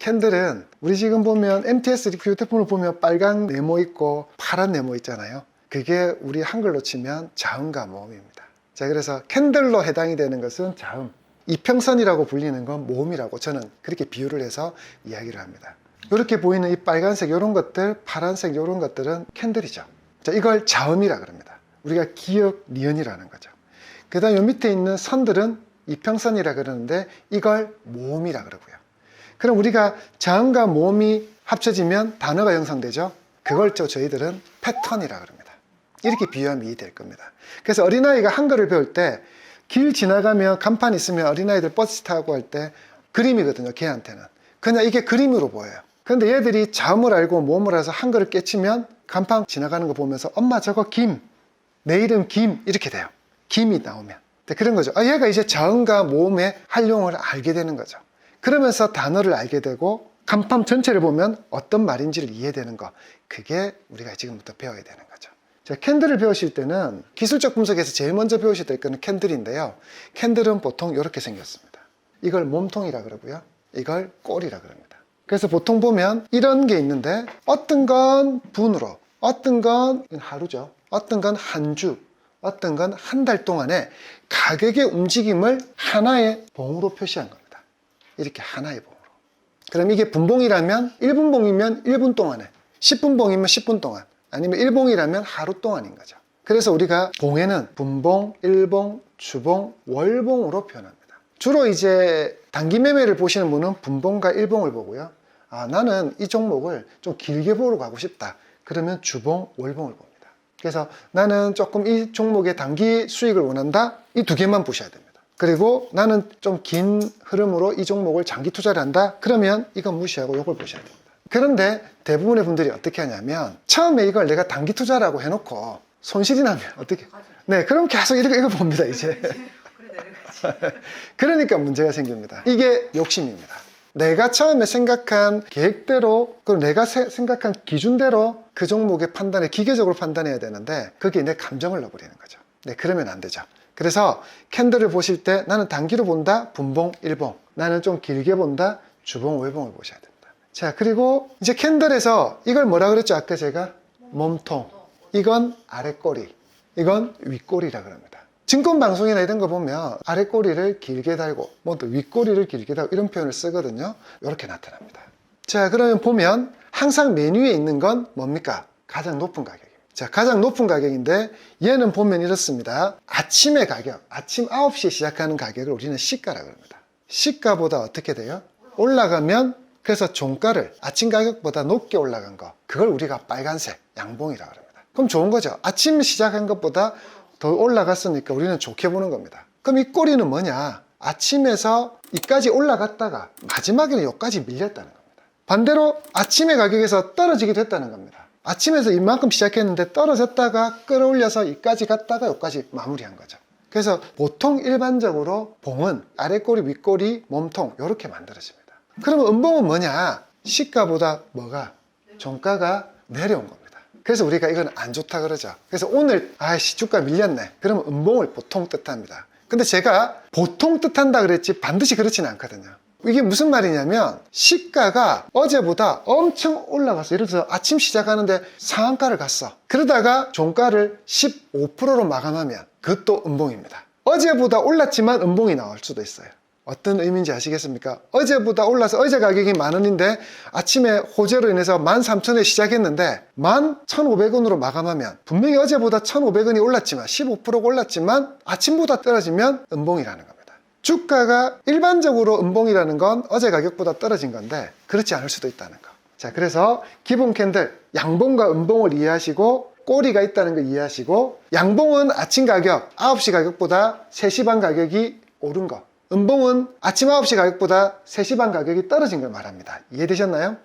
캔들은 우리 지금 보면 MTS 리퀴드 휴대폰을 보면 빨간 네모 있고 파란 네모 있잖아요. 그게 우리 한글로 치면 자음과 모음입니다. 자, 그래서 캔들로 해당이 되는 것은 자음, 이평선이라고 불리는 건 모음이라고 저는 그렇게 비유를 해서 이야기를 합니다. 이렇게 보이는 이 빨간색 이런 것들, 파란색 이런 것들은 캔들이죠. 자, 이걸 자음이라 그럽니다. 우리가 기역, 니은이라는 거죠. 그 다음 요 밑에 있는 선들은 이평선이라 그러는데 이걸 모음이라 그러고요. 그럼 우리가 자음과 모음이 합쳐지면 단어가 형성되죠. 그걸 또 저희들은 패턴이라 그럽니다. 이렇게 비유하면 이해될 겁니다. 그래서 어린아이가 한글을 배울 때 길 지나가면 간판 있으면 어린아이들 버스 타고 할 때 그림이거든요. 걔한테는 그냥 이게 그림으로 보여요. 그런데 얘들이 자음을 알고 모음을 알아서 한글을 깨치면 간판 지나가는 거 보면서 엄마 저거 김, 내 이름 김 이렇게 돼요. 김이 나오면 그런 거죠. 얘가 이제 자음과 모음의 활용을 알게 되는 거죠. 그러면서 단어를 알게 되고 간판 전체를 보면 어떤 말인지를 이해되는 거, 그게 우리가 지금부터 배워야 되는 거죠. 자, 캔들을 배우실 때는 기술적 분석에서 제일 먼저 배우셔야 될 거는 캔들인데요. 캔들은 보통 이렇게 생겼습니다. 이걸 몸통이라 그러고요. 이걸 꼬리라 그럽니다. 그래서 보통 보면 이런 게 있는데 어떤 건 분으로, 어떤 건 하루죠. 어떤 건 한 주, 어떤 건 한 달 동안에 가격의 움직임을 하나의 봉으로 표시한 겁니다. 이렇게 하나의 봉으로. 그럼 이게 분봉이라면 1분봉이면 1분 동안에, 10분봉이면 10분 동안, 아니면 1봉이라면 하루 동안인 거죠. 그래서 우리가 봉에는 분봉, 일봉, 주봉, 월봉으로 표현합니다. 주로 이제 단기 매매를 보시는 분은 분봉과 일봉을 보고요. 나는 이 종목을 좀 길게 보러 가고 싶다. 그러면 주봉, 월봉을 봅니다. 그래서 나는 조금 이 종목의 단기 수익을 원한다. 이 두 개만 보셔야 됩니다. 그리고 나는 좀 긴 흐름으로 이 종목을 장기 투자를 한다. 그러면 이건 무시하고 이걸 보셔야 됩니다. 그런데 대부분의 분들이 어떻게 하냐면 처음에 이걸 내가 단기 투자라고 해놓고 손실이 나면 어떻게? 네, 그럼 계속 이거 봅니다 이제. 그러니까 문제가 생깁니다. 이게 욕심입니다. 내가 처음에 생각한 계획대로, 그리고 내가 생각한 기준대로 그 종목의 판단에 기계적으로 판단해야 되는데 그게 내 감정을 넣어버리는 거죠. 네, 그러면 안 되죠. 그래서 캔들을 보실 때 나는 단기로 본다, 분봉, 일봉. 나는 좀 길게 본다, 주봉, 월봉을 보셔야 됩니다. 자, 그리고 이제 캔들에서 이걸 뭐라 그랬죠? 아까 제가 몸통. 이건 아랫꼬리, 이건 윗꼬리라 그럽니다. 증권방송이나 이런 거 보면 아랫꼬리를 길게 달고 뭐 또 윗꼬리를 길게 달고 이런 표현을 쓰거든요. 이렇게 나타납니다. 자, 그러면 보면 항상 메뉴에 있는 건 뭡니까? 가장 높은 가격입니다. 자, 가장 높은 가격인데 얘는 보면 이렇습니다. 아침의 가격, 아침 9시에 시작하는 가격을 우리는 시가라고 합니다. 시가보다 어떻게 돼요? 올라가면, 그래서 종가를 아침 가격보다 높게 올라간 거, 그걸 우리가 빨간색 양봉이라고 합니다. 그럼 좋은 거죠. 아침 시작한 것보다 더 올라갔으니까 우리는 좋게 보는 겁니다. 그럼 이 꼬리는 뭐냐? 아침에서 이까지 올라갔다가 마지막에는 여기까지 밀렸다는 겁니다. 반대로 아침의 가격에서 떨어지기도 했다는 겁니다. 아침에서 이만큼 시작했는데 떨어졌다가 끌어올려서 이까지 갔다가 여기까지 마무리한 거죠. 그래서 보통 일반적으로 봉은 아랫꼬리, 윗꼬리, 몸통 이렇게 만들어집니다. 그러면 음봉은 뭐냐? 시가보다 뭐가? 종가가 내려온 겁니다. 그래서 우리가 이건 안 좋다 그러죠. 그래서 오늘 주가 밀렸네. 그러면 음봉을 보통 뜻합니다. 근데 제가 보통 뜻한다 그랬지 반드시 그렇지는 않거든요. 이게 무슨 말이냐면 시가가 어제보다 엄청 올라갔어. 예를 들어서 아침 시작하는데 상한가를 갔어. 그러다가 종가를 15%로 마감하면 그것도 음봉입니다. 어제보다 올랐지만 음봉이 나올 수도 있어요. 어떤 의미인지 아시겠습니까? 어제보다 올라서 어제 가격이 10,000원인데 아침에 호재로 인해서 13,000원에 시작했는데 11,500원으로 마감하면 분명히 어제보다 1,500원이 올랐지만 15%가 올랐지만 아침보다 떨어지면 음봉이라는 겁니다. 주가가 일반적으로 음봉이라는 건 어제 가격보다 떨어진 건데 그렇지 않을 수도 있다는 거. 자, 그래서 기본 캔들 양봉과 음봉을 이해하시고 꼬리가 있다는 걸 이해하시고, 양봉은 아침 가격 9시 가격보다 3시 반 가격이 오른 거, 음봉은 아침 9시 가격보다 3시 반 가격이 떨어진 걸 말합니다. 이해되셨나요?